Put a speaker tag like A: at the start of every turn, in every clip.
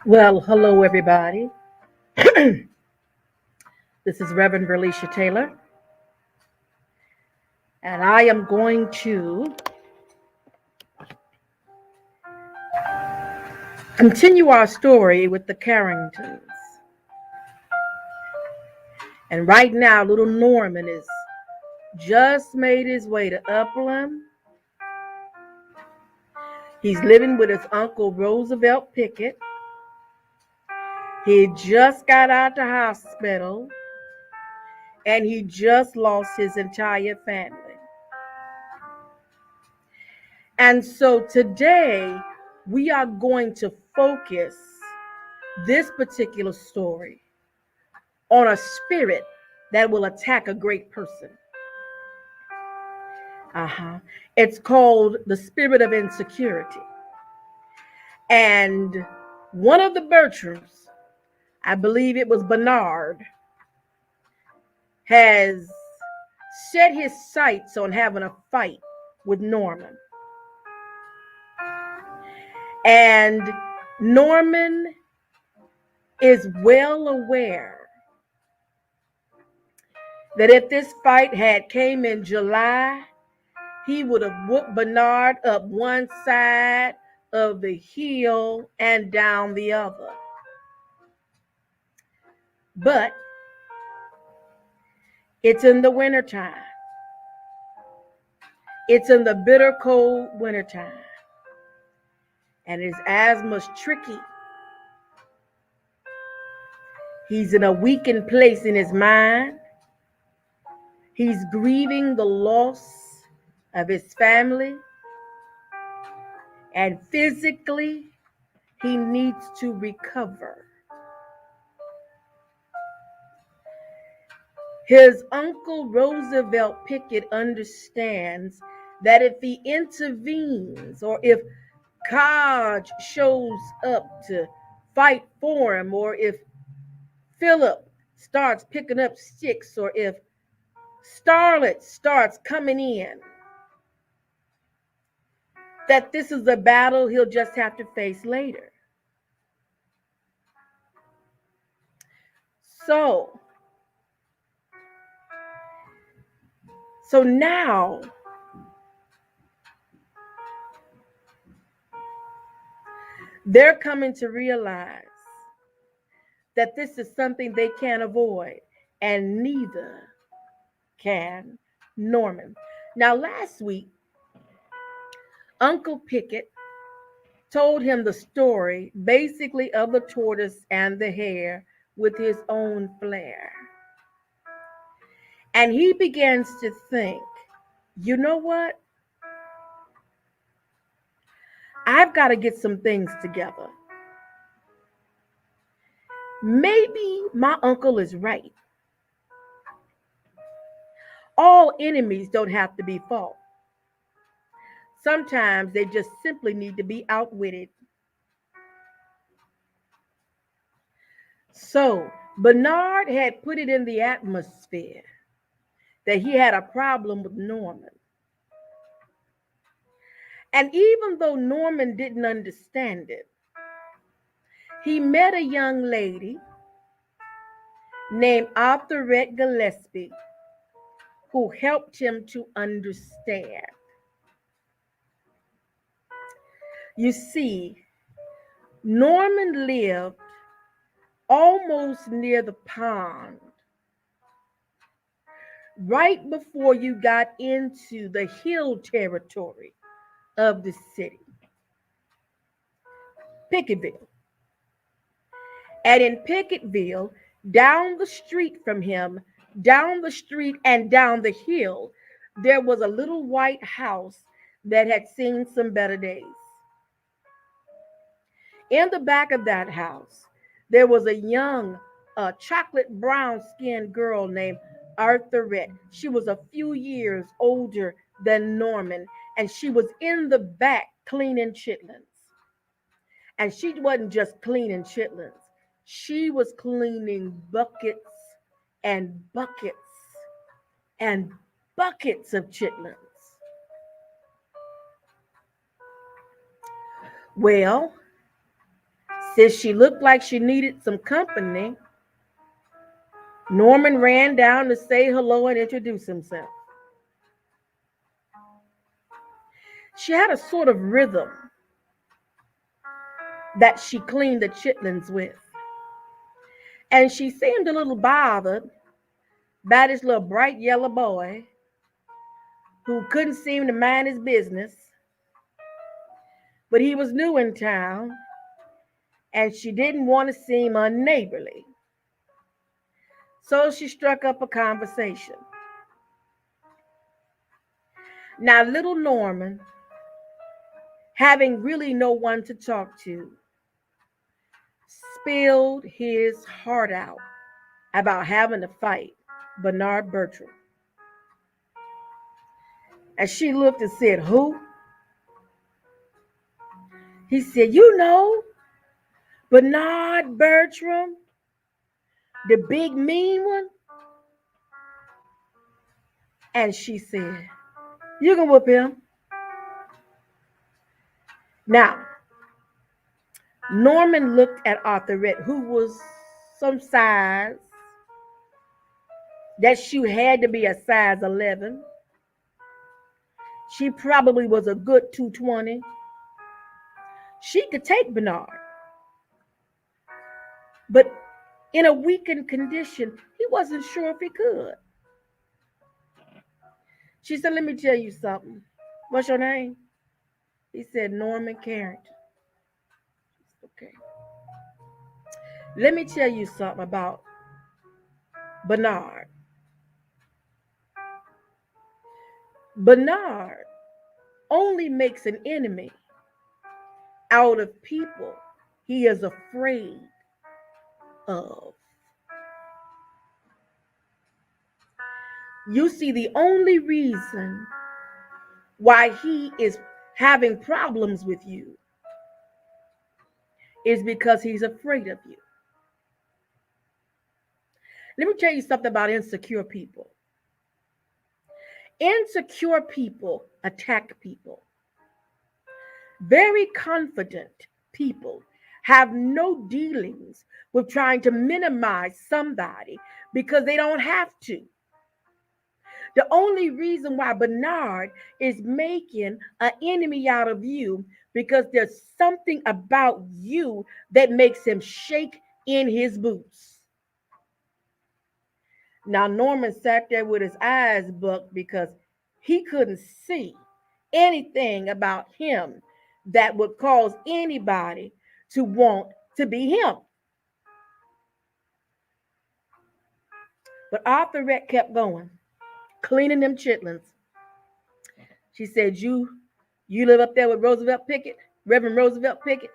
A: Well, hello everybody. This is Reverend Verlisha Taylor, and I am going to continue our story with the Carringtons. And right now, little Norman is just made his way to Upland. He's living with his uncle Roosevelt Pickett. He just got out the hospital, and he just lost his entire family. And so today, we are going to focus this particular story on a spirit that will attack a great person. It's called the spirit of insecurity. And one of the Bertrams, I believe it was Bernard, has set his sights on having a fight with Norman. And Norman is well aware that if this fight had came in July, he would have whooped Bernard up one side of the hill and down the other. But it's in the wintertime. It's in the bitter cold wintertime. And his asthma's tricky. He's in a weakened place in his mind. He's grieving the loss of his family. And physically, he needs to recover. His uncle Roosevelt Pickett understands that if he intervenes or if Codge shows up to fight for him, or if Philip starts picking up sticks, or if Starlet starts coming in, that this is a battle he'll just have to face later. So now they're coming to realize that this is something they can't avoid, and neither can Norman. Now, last week, Uncle Pickett told him the story basically of the tortoise and the hare with his own flair. And he begins to think, you know what? I've got to get some things together. Maybe my uncle is right. All enemies don't have to be fought. Sometimes they just simply need to be outwitted. So Bernard had put it in the atmosphere that he had a problem with Norman. And even though Norman didn't understand it, he met a young lady named Arthurette Gillespie who helped him to understand. You see, Norman lived almost near the pond, right before you got into the hill territory of the city, Pickettville. And in Pickettville, down the street from him, down the street and down the hill, there was a little white house that had seen some better days. In the back of that house, there was a young, chocolate brown skinned girl named Arthurette. She was a few years older than Norman, and she was in the back cleaning chitlins. And she wasn't just cleaning chitlins, she was cleaning buckets and buckets and buckets of chitlins. Well, Since she looked like she needed some company, Norman ran down to say hello and introduce himself. She had a sort of rhythm that she cleaned the chitlins with. And she seemed a little bothered by this little bright yellow boy who couldn't seem to mind his business. But he was new in town, and she didn't want to seem unneighborly. So she struck up a conversation. Now, little Norman, having really no one to talk to, spilled his heart out about having to fight Bernard Bertram. And she looked and said, "Who?" He said, "You know, Bernard Bertram, the big mean one." And she said, "You can whoop him." Now, Norman looked at Arthurette, who was some size, that shoe had to be a size 11. She probably was a good 220. She could take Bernard. But in a weakened condition, he wasn't sure if he could. She said, "Let me tell you something. What's your name?" He said, "Norman Carrington." Okay. "Let me tell you something about Bernard. Bernard only makes an enemy out of people he is afraid of. You see, the only reason why he is having problems with you is because he's afraid of you." Let me tell you something about insecure people. Insecure people attack people. Very confident people have no dealings with trying to minimize somebody because they don't have to. The only reason why Bernard is making an enemy out of you because there's something about you that makes him shake in his boots. Now, Norman sat there with his eyes bucked because he couldn't see anything about him that would cause anybody to want to be him. But Arthurette kept going, cleaning them chitlins. She said, you live up there with Roosevelt Pickett, Reverend Roosevelt Pickett,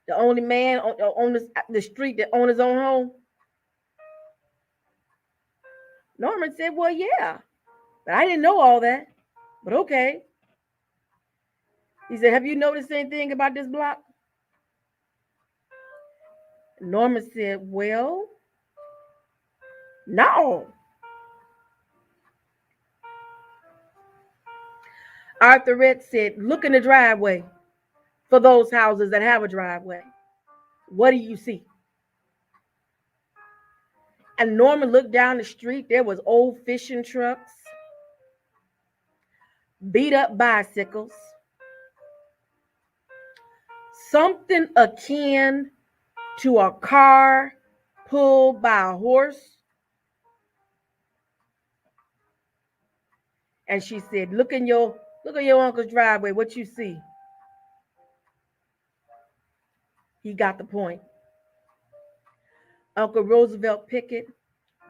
A: the only man on the street that owned his own home?" Norman said, "Well, yeah, but I didn't know all that. But okay." He said, "Have you noticed anything about this block?" Norman said, "Well, no." Arthurette said, "Look in the driveway for those houses that have a driveway. What do you see?" And Norman looked down the street. There was old fishing trucks, beat up bicycles, something akin to a car pulled by a horse. And she said, look at your uncle's driveway. What you see?" He got the point. Uncle Roosevelt Pickett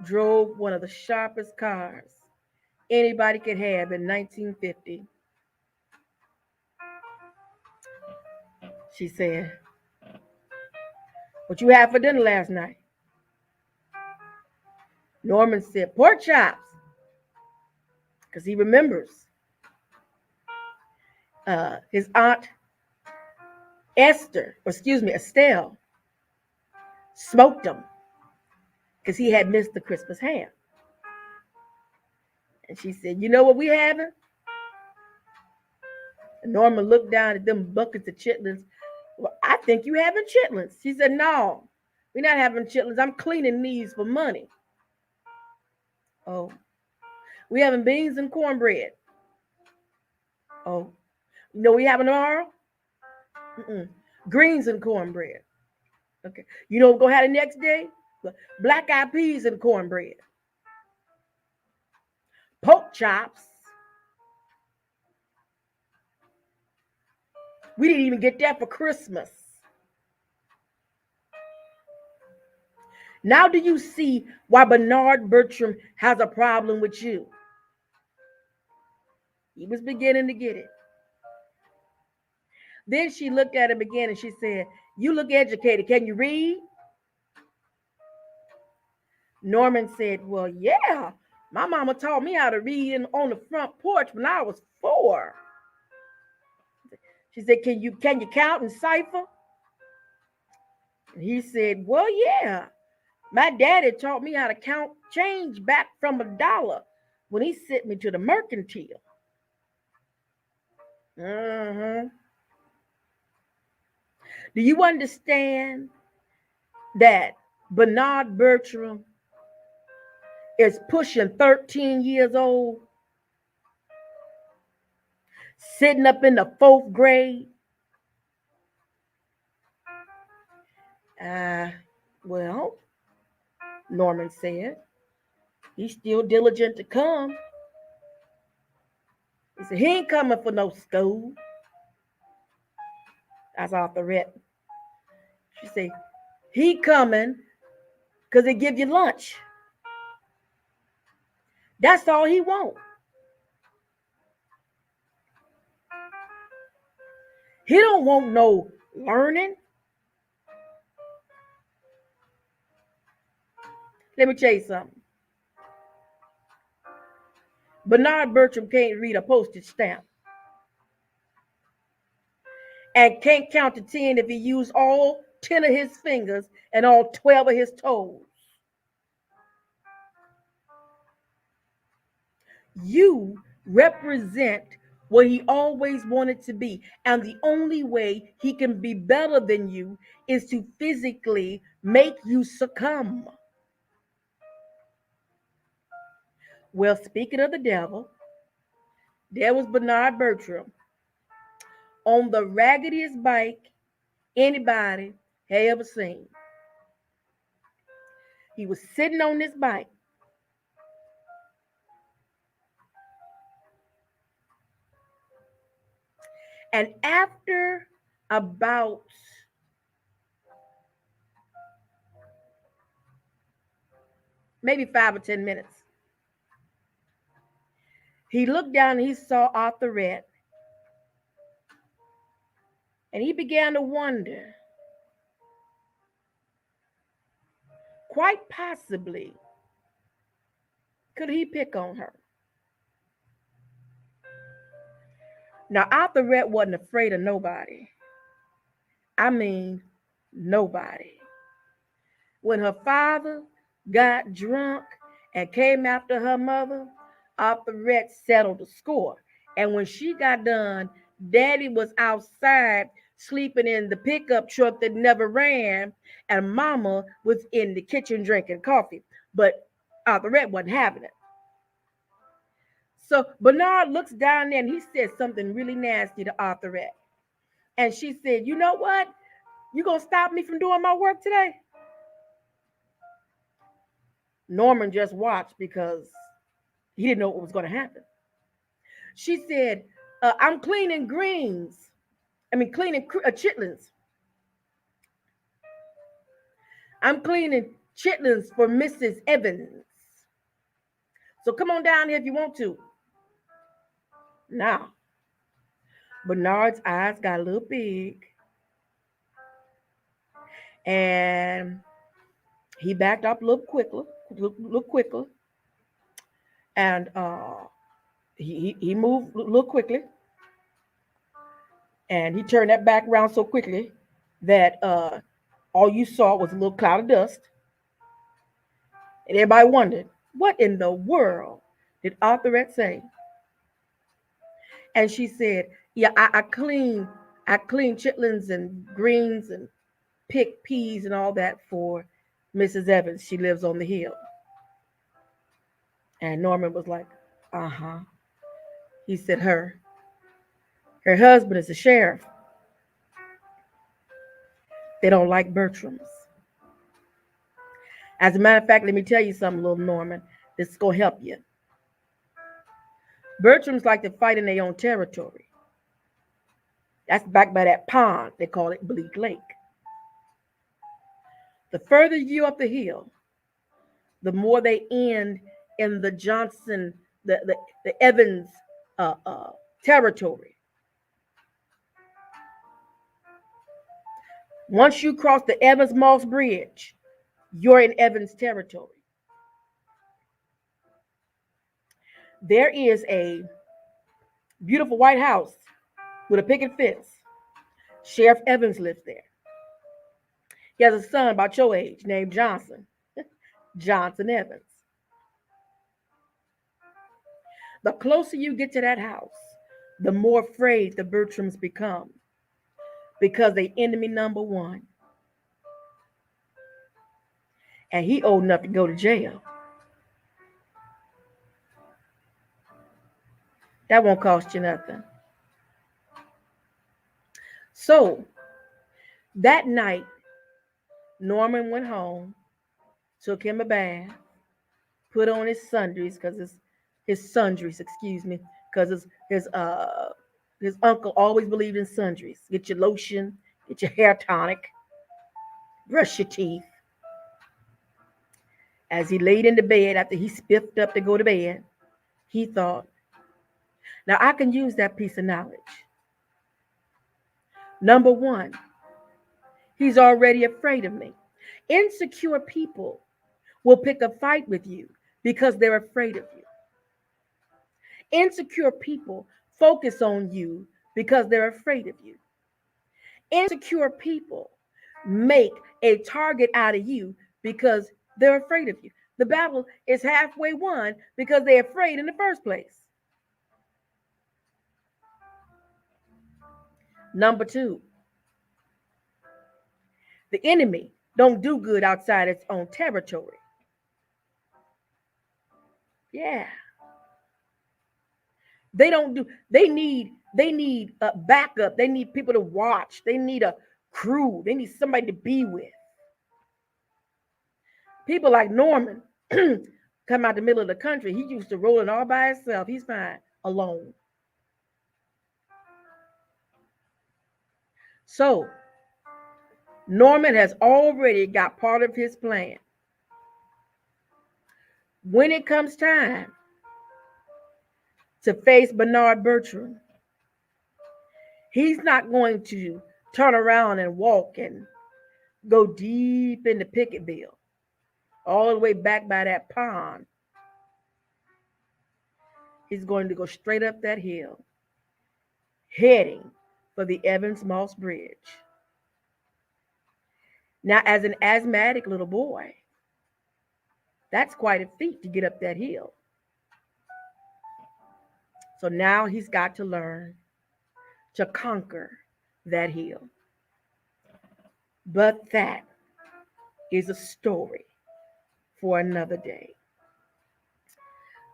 A: drove one of the sharpest cars anybody could have in 1950. She said, "What you had for dinner last night?" Norman said, "Pork chops," because he remembers his aunt Estelle smoked them because he had missed the Christmas ham. And she said, "You know what we having?" And Norman looked down at them buckets of chitlins. Well, I think you having chitlins. She said, no, we're not having chitlins. I'm cleaning these for money. Oh, we having beans and cornbread. Oh, you know we having tomorrow? Mm-mm. Greens and cornbread. Okay. You know we're going to have the next day? Black eyed peas and cornbread. Pork chops. We didn't even get that for Christmas. Now do you see why Bernard Bertram has a problem with you? He was beginning to get it. Then she looked at him again and she said, you look educated. Can you read? Norman said, well, yeah. My mama taught me how to read on the front porch when I was 4. She said, can you count and cipher? And he said, well, yeah. My daddy taught me how to count change back from $1 when he sent me to the mercantile. Mm-hmm. Do you understand that Bernard Bertram is pushing 13 years old, sitting up in the 4th grade? Well, Norman said, he's still diligent to come. He said, he ain't coming for no school. That's Arthurette. She said, he coming because they give you lunch. That's all he want. He don't want no learning. Let me tell you something. Bernard Bertram can't read a postage stamp and can't count to 10 if he used all 10 of his fingers and all 12 of his toes. You represent what he always wanted to be. And the only way he can be better than you is to physically make you succumb. Well, speaking of the devil, there was Bernard Bertram on the raggediest bike anybody had ever seen. He was sitting on this bike. And after about maybe 5 or 10 minutes, he looked down and he saw Arthurette. And he began to wonder, quite possibly, could he pick on her? Now, Arthurette wasn't afraid of nobody. I mean, nobody. When her father got drunk and came after her mother, Arthurette settled the score. And when she got done, Daddy was outside sleeping in the pickup truck that never ran, and Mama was in the kitchen drinking coffee. But Arthurette wasn't having it. So Bernard looks down there and he said something really nasty to Arthurette. And she said, you know what? You gonna stop me from doing my work today? Norman just watched because he didn't know what was going to happen. She said, I'm cleaning chitlins. I'm cleaning chitlins for Mrs. Evans. So come on down here if you want to. Now, Bernard's eyes got a little big. And he backed up a little quicker. And he moved a little quickly. And he turned that back around so quickly that all you saw was a little cloud of dust. And everybody wondered, what in the world did Arthurette say? And she said, yeah, I clean I clean chitlins and greens and pick peas and all that for Mrs. Evans. She lives on the hill. And Norman was like, uh-huh. He said, her husband is a sheriff. They don't like Bertrams. As a matter of fact, let me tell you something, little Norman. This is going to help you. Bertrams like to fight in their own territory. That's back by that pond. They call it Bleak Lake. The further you up the hill, the more they end in the Johnson, the Evans territory. Once you cross the Evans Moss Bridge, you're in Evans territory. There is a beautiful white house with a picket fence. Sheriff Evans lives there. He has a son about your age named Johnson. Johnson Evans. The closer you get to that house, the more afraid the Bertrams become because they enemy number one. And he old enough to go to jail. That won't cost you nothing. So that night, Norman went home, took him a bath, put on his sundries, because his sundries, excuse me, because his uncle always believed in sundries. Get your lotion, get your hair tonic, brush your teeth. As he laid in the bed after he spiffed up to go to bed, he thought, now I can use that piece of knowledge. Number one, he's already afraid of me. Insecure people will pick a fight with you because they're afraid of you. Insecure people focus on you because they're afraid of you. Insecure people make a target out of you because they're afraid of you. The battle is halfway won because they're afraid in the first place. Number two, the enemy don't do good outside its own territory. Yeah. They don't do, they need a backup. They need people to watch. They need a crew. They need somebody to be with. People like Norman come out the middle of the country. He used to rolling all by himself. He's fine alone. So Norman has already got part of his plan. When it comes time to face Bernard Bertram, he's not going to turn around and walk and go deep into Picketville, all the way back by that pond. He's going to go straight up that hill, heading for the Evans Moss Bridge. Now, as an asthmatic little boy, that's quite a feat to get up that hill. So now he's got to learn to conquer that hill. But that is a story for another day.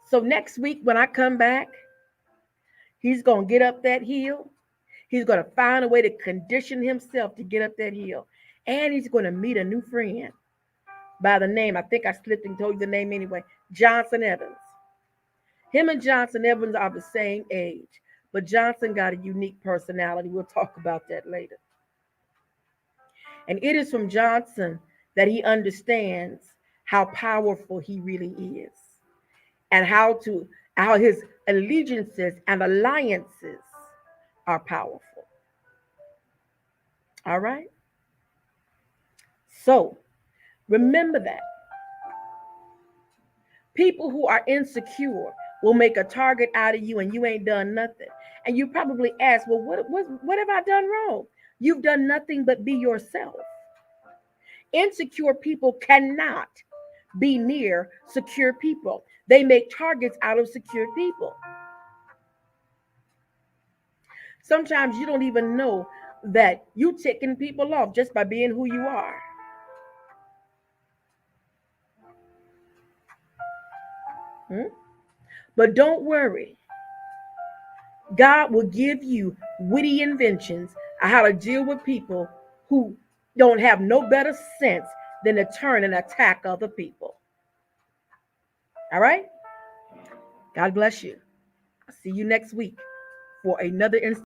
A: So next week when I come back, he's going to get up that hill. He's going to find a way to condition himself to get up that hill. And he's going to meet a new friend by the name, I think I slipped and told you the name anyway, Johnson Evans. Him and Johnson Evans are the same age, but Johnson got a unique personality. We'll talk about that later. And it is from Johnson that he understands how powerful he really is and how his allegiances and alliances are powerful. All right? So, remember that. People who are insecure will make a target out of you and you ain't done nothing. And you probably ask, well, what have I done wrong? You've done nothing but be yourself. Insecure people cannot be near secure people. They make targets out of secure people. Sometimes you don't even know that you ticking people off just by being who you are. Hmm? But don't worry. God will give you witty inventions on how to deal with people who don't have no better sense than to turn and attack other people. All right? God bless you. I'll see you next week for another